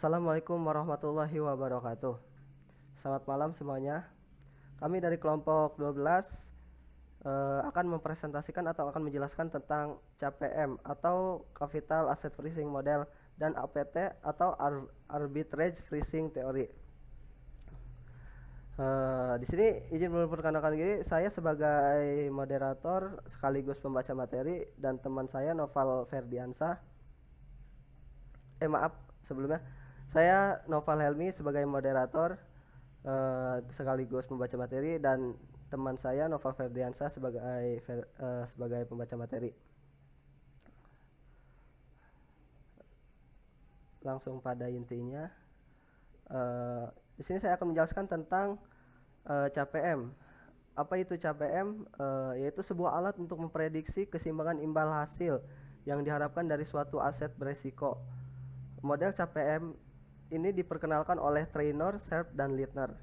Assalamualaikum warahmatullahi wabarakatuh. Selamat malam semuanya. Kami dari kelompok 12 akan mempresentasikan atau akan menjelaskan tentang CPM atau Capital Asset Freezing Model dan APT atau Arbitrage Freezing Theory. Di sini izin memperkenalkan diri, saya sebagai moderator sekaligus pembaca materi dan teman saya Noval Ferdiansah. Sebelumnya saya Noval Helmi sebagai moderator sekaligus pembaca materi dan teman saya Noval Ferdiansah sebagai pembaca materi. Langsung pada intinya, di sini saya akan menjelaskan tentang CPM. Apa itu CPM? Yaitu sebuah alat untuk memprediksi keseimbangan imbal hasil yang diharapkan dari suatu aset beresiko. Model CPM ini diperkenalkan oleh Traynor, Sharpe, dan Lintner.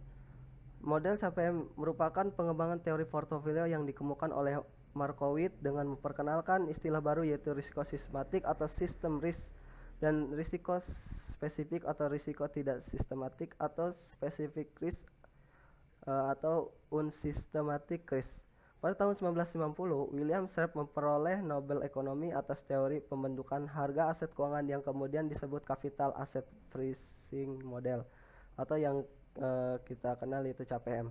Model CPM merupakan pengembangan teori portofolio yang dikemukakan oleh Markowitz dengan memperkenalkan istilah baru yaitu risiko sistematik atau system risk dan risiko spesifik atau risiko tidak sistematik atau specific risk atau unsystematic risk. Pada tahun 1990, William Sharpe memperoleh Nobel Ekonomi atas teori pembentukan harga aset keuangan yang kemudian disebut Capital Asset Freezing Model atau yang kita kenal itu CPM.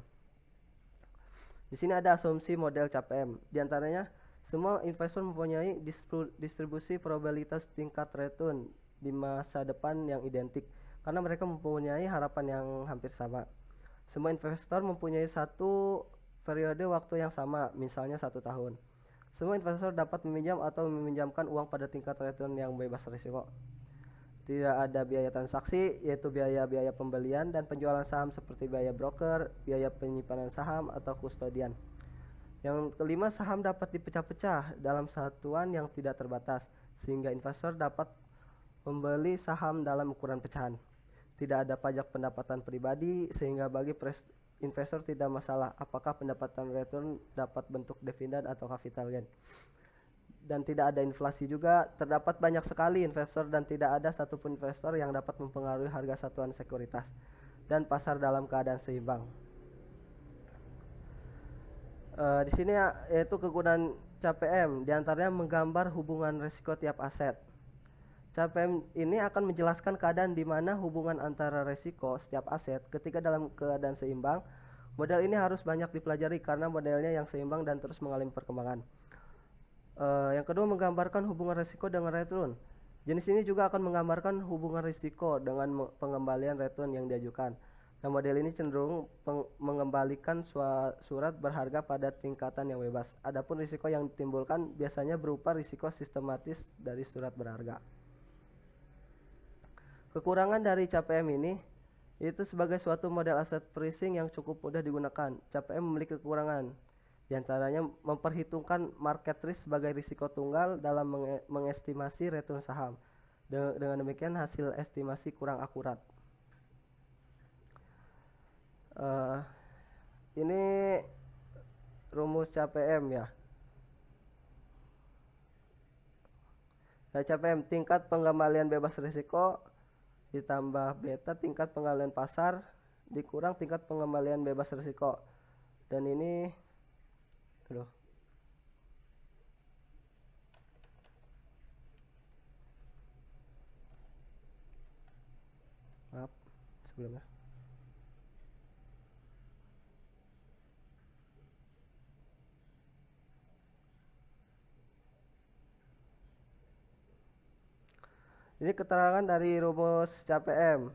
Di sini ada asumsi model CPM. Di antaranya, semua investor mempunyai distribusi probabilitas tingkat return di masa depan yang identik karena mereka mempunyai harapan yang hampir sama. Semua investor mempunyai satu periode waktu yang sama, misalnya 1 tahun. Semua investor dapat meminjam atau meminjamkan uang pada tingkat return yang bebas risiko. Tidak ada biaya transaksi, yaitu biaya-biaya pembelian dan penjualan saham seperti biaya broker, biaya penyimpanan saham, atau kustodian. Yang kelima, saham dapat dipecah-pecah dalam satuan yang tidak terbatas, sehingga investor dapat membeli saham dalam ukuran pecahan. Tidak ada pajak pendapatan pribadi, sehingga bagi investor tidak masalah apakah pendapatan return dapat bentuk dividen atau capital gain. Dan tidak ada inflasi juga. Terdapat banyak sekali investor dan tidak ada satupun investor yang dapat mempengaruhi harga satuan sekuritas dan pasar dalam keadaan seimbang. Di sini yaitu kegunaan CPM, diantaranya menggambar hubungan risiko tiap aset. CPM ini akan menjelaskan keadaan di mana hubungan antara risiko setiap aset ketika dalam keadaan seimbang. Model ini harus banyak dipelajari karena modelnya yang seimbang dan terus mengalami perkembangan. Yang kedua, menggambarkan hubungan risiko dengan return. Jenis ini juga akan menggambarkan hubungan risiko dengan pengembalian return yang diajukan. Nah, model ini cenderung mengembalikan surat berharga pada tingkatan yang bebas. Adapun risiko yang ditimbulkan biasanya berupa risiko sistematis dari surat berharga. Kekurangan dari CPM ini itu sebagai suatu model aset freezing yang cukup mudah digunakan. CPM memiliki kekurangan, di antaranya memperhitungkan market risk sebagai risiko tunggal dalam mengestimasi return saham. Dengan demikian hasil estimasi kurang akurat. Ini rumus CPM ya. CPM tingkat pengembalian bebas risiko ditambah beta tingkat pengembalian pasar dikurang tingkat pengembalian bebas risiko. Dan ini maaf sebelumnya. Ini keterangan dari rumus CPM.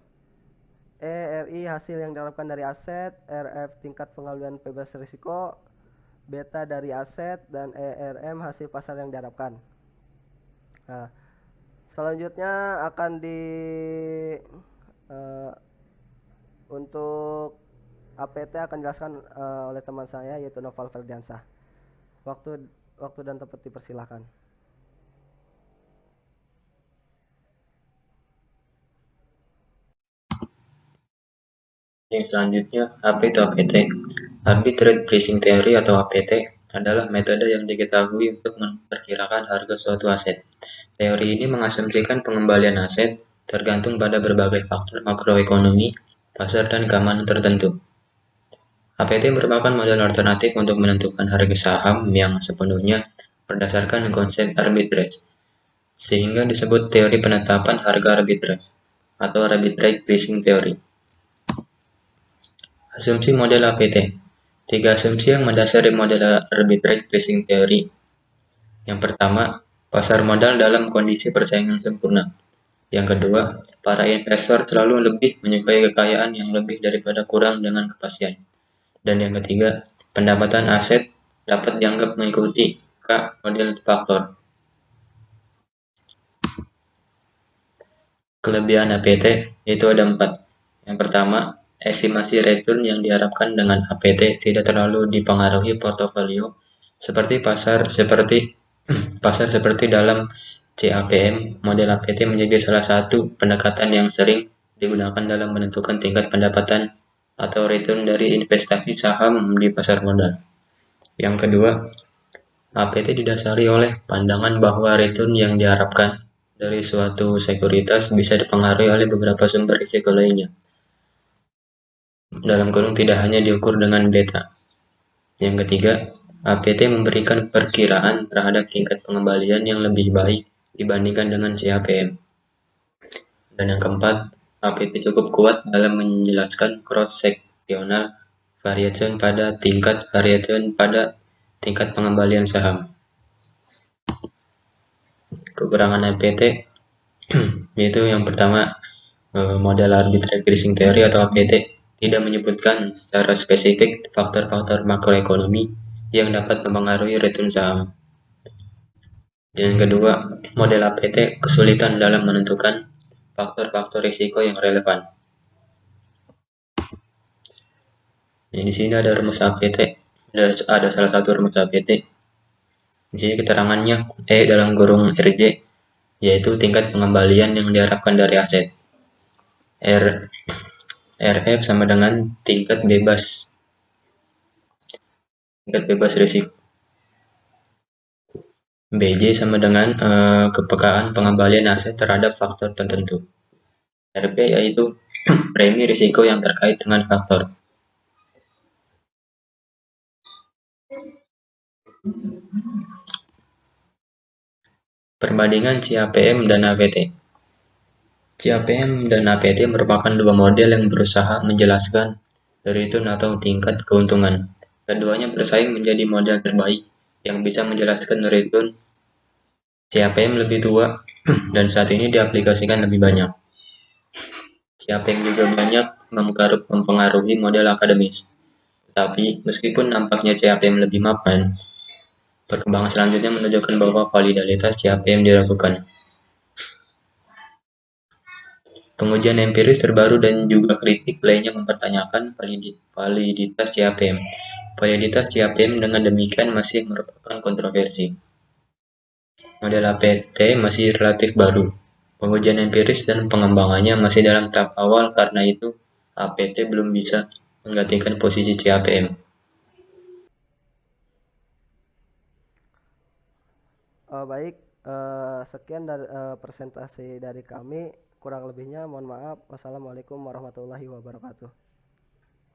RI hasil yang diharapkan dari aset, RF tingkat pengembalian bebas risiko, beta dari aset, dan ERM hasil pasar yang diharapkan. Nah, selanjutnya akan untuk APT akan dijelaskan oleh teman saya yaitu Noval Ferdiansah. Waktu dan tempat dipersilakan. Yang selanjutnya, apa itu APT? Arbitrage Pricing Theory atau APT adalah metode yang diketahui untuk memperkirakan harga suatu aset. Teori ini mengasumsikan pengembalian aset tergantung pada berbagai faktor makroekonomi, pasar, dan keamanan tertentu. APT merupakan model alternatif untuk menentukan harga saham yang sepenuhnya berdasarkan konsep arbitrage, sehingga disebut teori penetapan harga arbitrage atau arbitrage pricing theory. Asumsi model APT. Tiga asumsi yang mendasari model arbitrage pricing theory. Yang pertama, pasar modal dalam kondisi persaingan sempurna. Yang kedua, para investor selalu lebih menyukai kekayaan yang lebih daripada kurang dengan kepastian. Dan yang ketiga, pendapatan aset dapat dianggap mengikuti model faktor. Kelebihan APT itu ada 4. Yang pertama, estimasi return yang diharapkan dengan APT tidak terlalu dipengaruhi portofolio seperti pasar seperti dalam CAPM. Model APT menjadi salah satu pendekatan yang sering digunakan dalam menentukan tingkat pendapatan atau return dari investasi saham di pasar modal. Yang kedua, APT didasari oleh pandangan bahwa return yang diharapkan dari suatu sekuritas bisa dipengaruhi oleh beberapa sumber risiko lainnya. Dalam kurung tidak hanya diukur dengan beta. Yang ketiga, APT memberikan perkiraan terhadap tingkat pengembalian yang lebih baik dibandingkan dengan CAPM. Dan yang keempat, APT cukup kuat dalam menjelaskan cross-sectional variation pada tingkat pengembalian saham. Kekurangan APT yaitu yang pertama, model arbitrage pricing theory atau APT tidak menyebutkan secara spesifik faktor-faktor makroekonomi yang dapat mempengaruhi return saham. Dan yang kedua, model APT kesulitan dalam menentukan faktor-faktor risiko yang relevan. Jadi di sini ada rumus APT, ada salah satu rumus APT. Di sini keterangannya E dalam kurung RJ, yaitu tingkat pengembalian yang diharapkan dari aset. RF sama dengan tingkat bebas risiko. BJ sama dengan kepekaan pengembalian aset terhadap faktor tertentu. RP yaitu premi risiko yang terkait dengan faktor. Perbandingan CAPM dan APT. CAPM dan APT merupakan dua model yang berusaha menjelaskan return atau tingkat keuntungan. Keduanya bersaing menjadi model terbaik yang bisa menjelaskan return. CAPM lebih tua dan saat ini diaplikasikan lebih banyak. CAPM juga banyak mempengaruhi model akademis. Tapi meskipun nampaknya CAPM lebih mapan, perkembangan selanjutnya menunjukkan bahwa validitas CAPM diragukan. Pengujian empiris terbaru dan juga kritik lainnya mempertanyakan validitas CAPM. Validitas CAPM dengan demikian masih merupakan kontroversi. Model APT masih relatif baru. Pengujian empiris dan pengembangannya masih dalam tahap awal, karena itu APT belum bisa menggantikan posisi CAPM. Baik, sekian dari presentasi dari kami. Kurang lebihnya mohon maaf. Wassalamualaikum warahmatullahi wabarakatuh.